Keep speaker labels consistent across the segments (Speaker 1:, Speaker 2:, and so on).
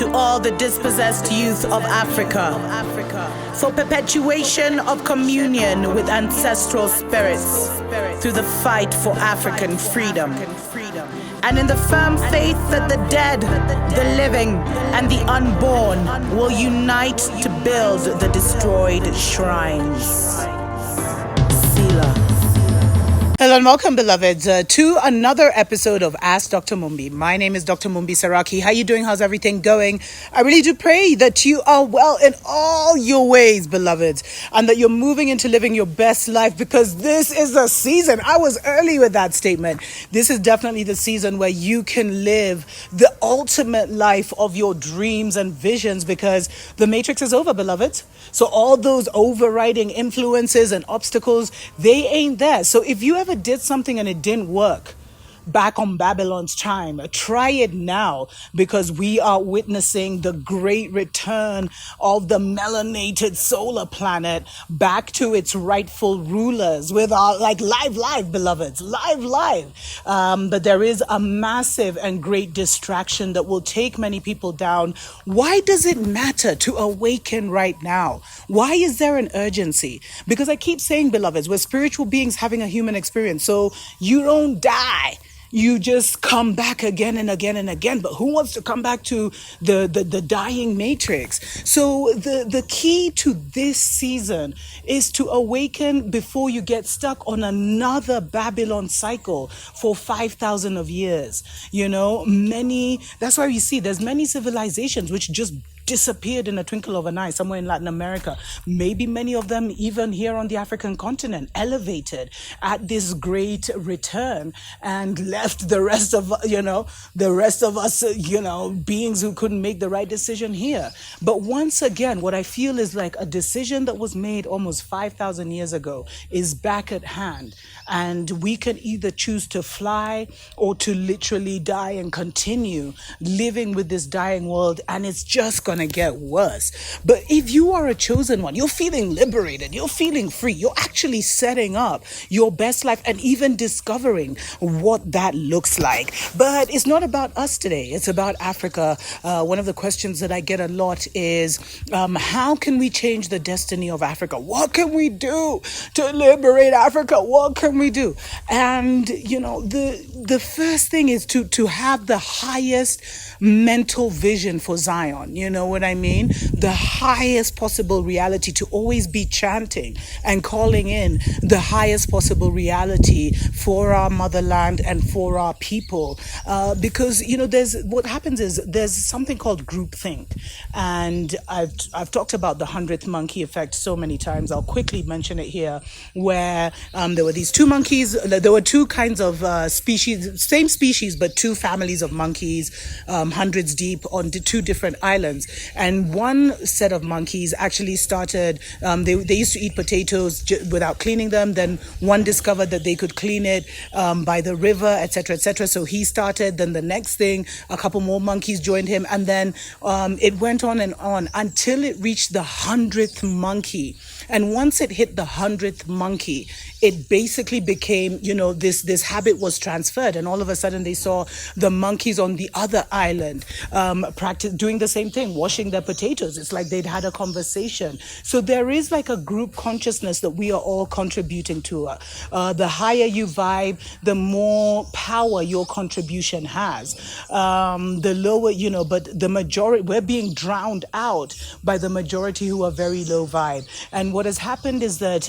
Speaker 1: to all the dispossessed youth of Africa, for perpetuation of communion with ancestral spirits through the fight for African freedom, and in the firm faith that the dead, the living, and the unborn will unite to build the destroyed shrines. Selah. Hello and welcome, beloveds, to another episode of Ask Dr. Mumbi. My name is Dr. Mumbi Saraki. How you doing? How's everything going? I really do pray that you are well in all your ways, beloveds, and that you're moving into living your best life, because this is the season. I was early with that statement. This is definitely the season where you can live the ultimate life of your dreams and visions, because the matrix is over, beloveds. So all those overriding influences and obstacles, they ain't there. So if you ever did something and it didn't work back on Babylon's time, try it now, because we are witnessing the great return of the melanated solar planet back to its rightful rulers with our live, beloveds, live. But there is a massive and great distraction that will take many people down. Why does it matter to awaken right now? Why is there an urgency? Because I keep saying, beloveds, we're spiritual beings having a human experience. So you don't die. You just come back again and again and again. But who wants to come back to the dying matrix? So the key to this season is to awaken before you get stuck on another Babylon cycle for 5,000 of years. You know, that's why you see there's many civilizations which just disappeared in a twinkle of an eye somewhere in Latin America. Maybe many of them even here on the African continent, elevated at this great return and left the rest of us, beings who couldn't make the right decision here. But once again, what I feel is like a decision that was made almost 5,000 years ago is back at hand. And we can either choose to fly or to literally die and continue living with this dying world. And it's just going to get worse. But if you are a chosen one, you're feeling liberated, you're feeling free, you're actually setting up your best life and even discovering what that looks like. But it's not about us today. It's about Africa. One of the questions that I get a lot is, how can we change the destiny of Africa? What can we do to liberate Africa? What can we do? And, the first thing is to have the highest mental vision for Zion. You know what I mean? The highest possible reality, to always be chanting and calling in the highest possible reality for our motherland and for our people. Because, what happens is there's something called groupthink. And I've talked about the 100th monkey effect so many times. I'll quickly mention it here, where there were these two monkeys. There were two kinds of species, same species, but two families of monkeys, hundreds deep on two different islands. And one set of monkeys actually started, they used to eat potatoes without cleaning them. Then one discovered that they could clean it by the river, etc., etc. So he started. Then the next thing, a couple more monkeys joined him. And then it went on and on until it reached the 100th monkey. And once it hit the 100th monkey, it basically became, this habit was transferred. And all of a sudden they saw the monkeys on the other island doing the same thing, washing their potatoes. It's like they'd had a conversation. So there is like a group consciousness that we are all contributing to. The higher you vibe, the more power your contribution has. The lower, but the majority, we're being drowned out by the majority who are very low vibe. And what has happened is that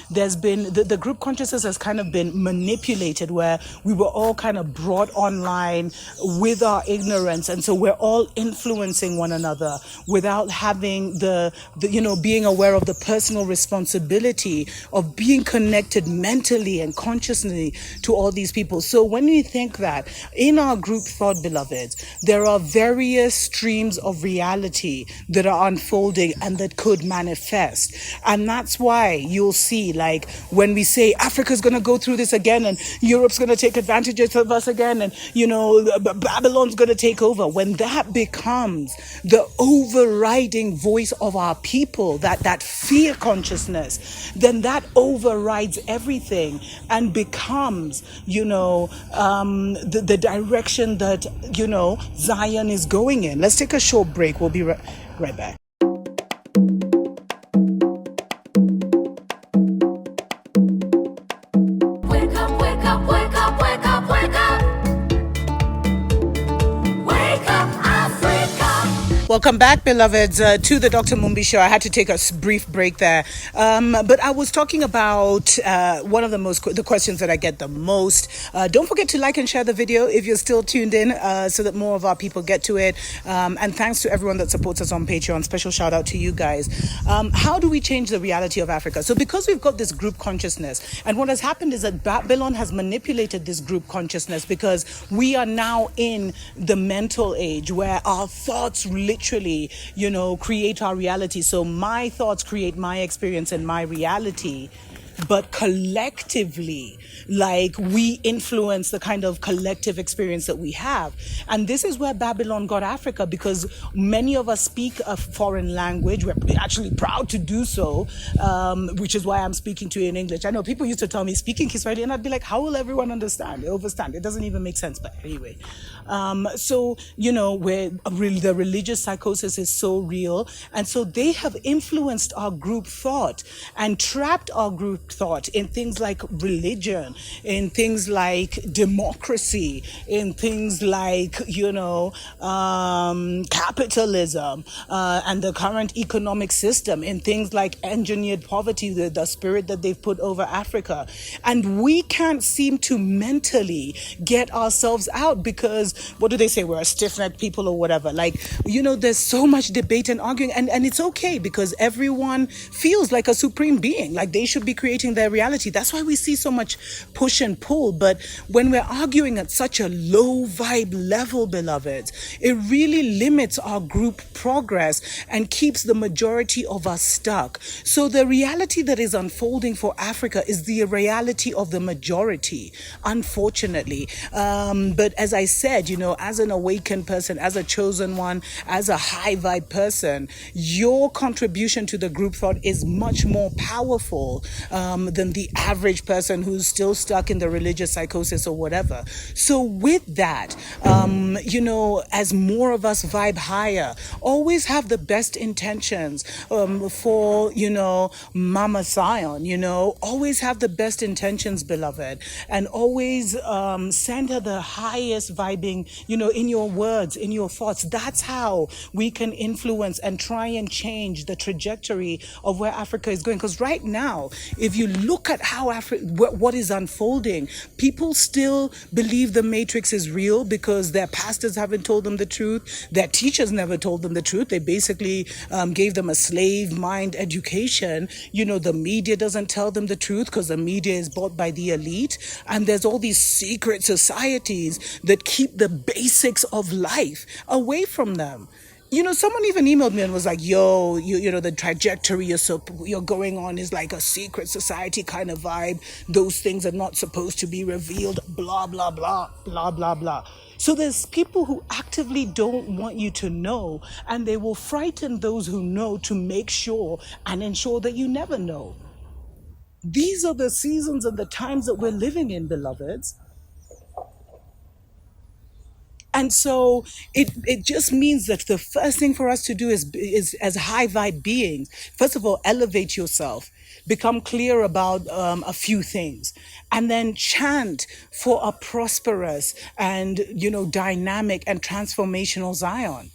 Speaker 1: there's been, the group consciousness has kind of been manipulated, where we were all kind of brought online with our ignorance. And so we're all influencing one another without having the being aware of the personal responsibility of being connected mentally and consciously to all these people. So when we think that in our group thought, beloveds, there are various streams of reality that are unfolding and that could manifest. And that's why you'll see, like, when we say Africa's going to go through this again and Europe's going to take advantage of us again and, Babylon's going to take over, when that becomes the the overriding voice of our people, that fear consciousness, then that overrides everything and becomes, the direction that, Zion is going in. Let's take a short break. We'll be right back.
Speaker 2: Wake up, wake up, wake up, wake up, wake up. Wake up, Africa.
Speaker 1: Welcome back, beloveds, to the Dr. Mumbi Show. I had to take a brief break there. But I was talking about one of the questions that I get the most. Don't forget to like and share the video if you're still tuned in so that more of our people get to it. And thanks to everyone that supports us on Patreon. Special shout out to you guys. How do we change the reality of Africa? So because we've got this group consciousness, and what has happened is that Babylon has manipulated this group consciousness because we are now in the mental age where our thoughts literally, create our reality. So my thoughts create my experience and my reality. But collectively, we influence the kind of collective experience that we have. And this is where Babylon got Africa, because many of us speak a foreign language. We're actually proud to do so, which is why I'm speaking to you in English. I know people used to tell me speaking Kiswahili, and I'd be like, how will everyone understand? It doesn't even make sense, but anyway. Where the religious psychosis is so real. And so they have influenced our group thought and trapped our group thought in things like religion, in things like democracy, in things like, capitalism, and the current economic system, in things like engineered poverty, the spirit that they've put over Africa. And we can't seem to mentally get ourselves out because, what do they say? We're a stiff-necked people or whatever. There's so much debate and arguing, and it's okay because everyone feels like a supreme being, like they should be creating their reality. That's why we see so much push and pull. But when we're arguing at such a low vibe level, beloveds, it really limits our group progress and keeps the majority of us stuck. So the reality that is unfolding for Africa is the reality of the majority, unfortunately. But as I said, as an awakened person, as a chosen one, as a high vibe person, your contribution to the group thought is much more powerful than the average person who's still stuck in the religious psychosis or whatever. So with that, as more of us vibe higher, always have the best intentions for, Mama Zion, always have the best intentions, beloved, and always send her the highest vibing, in your words, in your thoughts. That's how we can influence and try and change the trajectory of where Africa is going. Because right now, if you look at how what is unfolding, people still believe the Matrix is real because their pastors haven't told them the truth. Their teachers never told them the truth. They basically gave them a slave mind education. The media doesn't tell them the truth because the media is bought by the elite. And there's all these secret societies that keep the basics of life away from them. Someone even emailed me and was like, yo, the trajectory you're going on is like a secret society kind of vibe. Those things are not supposed to be revealed, blah, blah, blah, blah, blah, blah. So there's people who actively don't want you to know, and they will frighten those who know to make sure and ensure that you never know. These are the seasons and the times that we're living in, beloveds. And so it just means that the first thing for us to do is as high vibe beings, first of all, elevate yourself, become clear about a few things, and then chant for a prosperous and, dynamic and transformational Zion.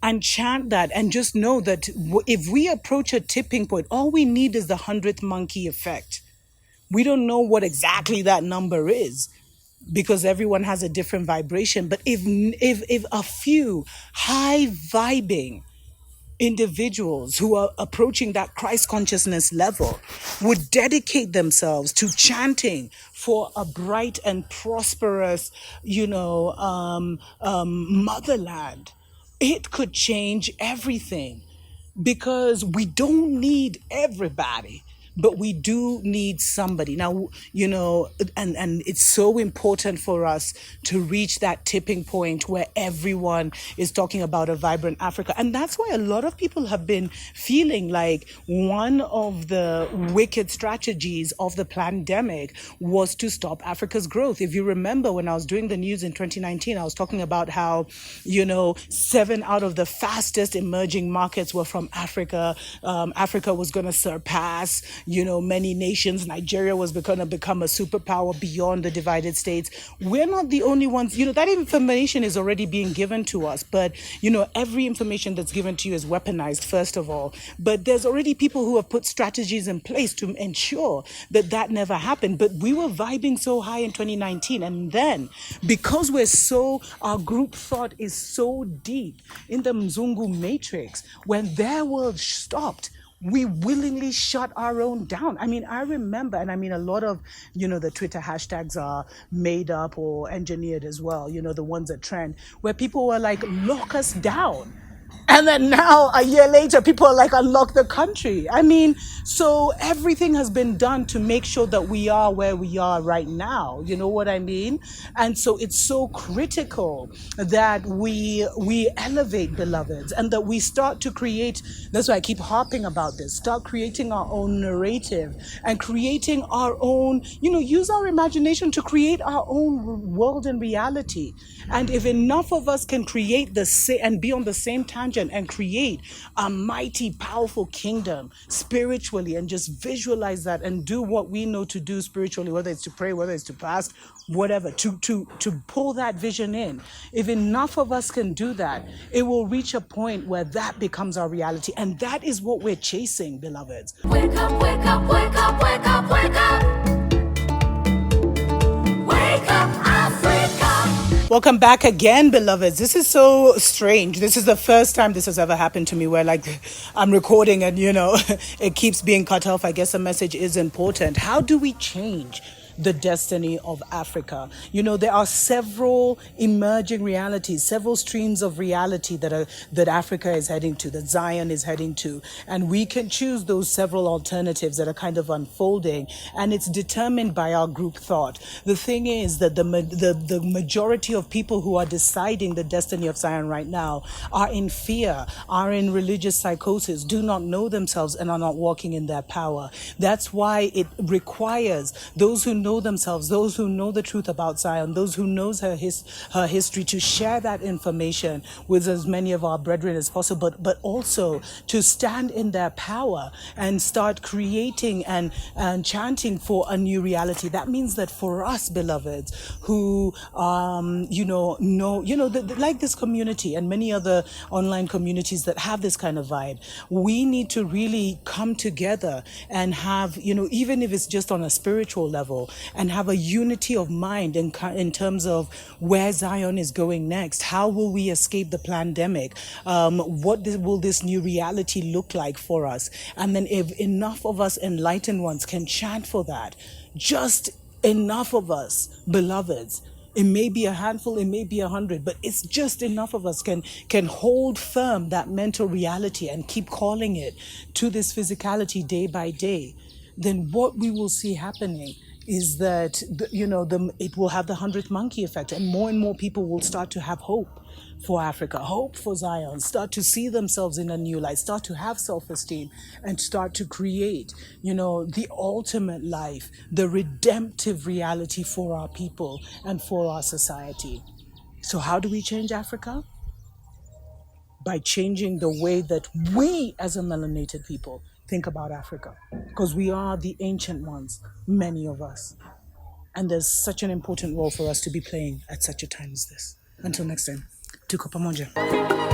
Speaker 1: And chant that, and just know that if we approach a tipping point, all we need is the 100th monkey effect. We don't know what exactly that number is, because everyone has a different vibration. But if a few high vibing individuals who are approaching that Christ consciousness level would dedicate themselves to chanting for a bright and prosperous, motherland, it could change everything, because we don't need everybody. but we do need somebody. Now, and it's so important for us to reach that tipping point where everyone is talking about a vibrant Africa. And that's why a lot of people have been feeling like one of the wicked strategies of the pandemic was to stop Africa's growth. If you remember, when I was doing the news in 2019, I was talking about how, 7 out of the fastest emerging markets were from Africa. Africa was going to surpass, many nations. Nigeria was going to become a superpower beyond the divided states. We're not the only ones. That information is already being given to us. But, every information that's given to you is weaponized, first of all. But there's already people who have put strategies in place to ensure that that never happened. But we were vibing so high in 2019. And then, because our group thought is so deep in the Mzungu matrix, when their world stopped, we willingly shut our own down. I remember, and a lot of, the Twitter hashtags are made up or engineered as well, the ones that trend, where people were like, lock us down. And then now, a year later, people are like, unlock the country. So everything has been done to make sure that we are where we are right now. You know what I mean? And so it's so critical that we elevate, beloveds, and that we start to create. That's why I keep harping about this. Start creating our own narrative and creating our own, use our imagination to create our own world and reality. And if enough of us can create and be on the same tangent and create a mighty, powerful kingdom spiritually, and just visualize that and do what we know to do spiritually, whether it's to pray, whether it's to fast, whatever, to pull that vision in. If enough of us can do that, it will reach a point where that becomes our reality. And that is what we're chasing, beloveds.
Speaker 2: Wake up, wake up, wake up, wake up, wake up. Wake up, Africa.
Speaker 1: Welcome back again, beloveds. This is so strange. This is the first time this has ever happened to me, where I'm recording and it keeps being cut off. I guess the message is important. How do we change the destiny of Africa? There are several emerging realities, several streams of reality that Africa is heading to, that Zion is heading to, and we can choose those several alternatives that are kind of unfolding, and it's determined by our group thought. The thing is that the majority of people who are deciding the destiny of Zion right now are in fear, are in religious psychosis, do not know themselves, and are not walking in their power. That's why it requires those who know themselves, those who know the truth about Zion, those who knows her history, to share that information with as many of our brethren as possible, but also to stand in their power and start creating and chanting for a new reality. That means that for us, beloveds, who like this community and many other online communities that have this kind of vibe, we need to really come together and have, even if it's just on a spiritual level, and have a unity of mind in terms of where Zion is going next. How will we escape the pandemic? Will this new reality look like for us? And then if enough of us enlightened ones can chant for that, just enough of us, beloveds, it may be a handful, it may be 100, but it's just enough of us can hold firm that mental reality and keep calling it to this physicality day by day. Then what we will see happening is that, it will have the 100th monkey effect, and more people will start to have hope for Africa, hope for Zion, start to see themselves in a new light, start to have self-esteem, and start to create, the ultimate life, the redemptive reality for our people and for our society. So how do we change Africa? By changing the way that we as a melanated people think about Africa, because we are the ancient ones, many of us, and there's such an important role for us to be playing at such a time as this. Until next time, tuko pamoja.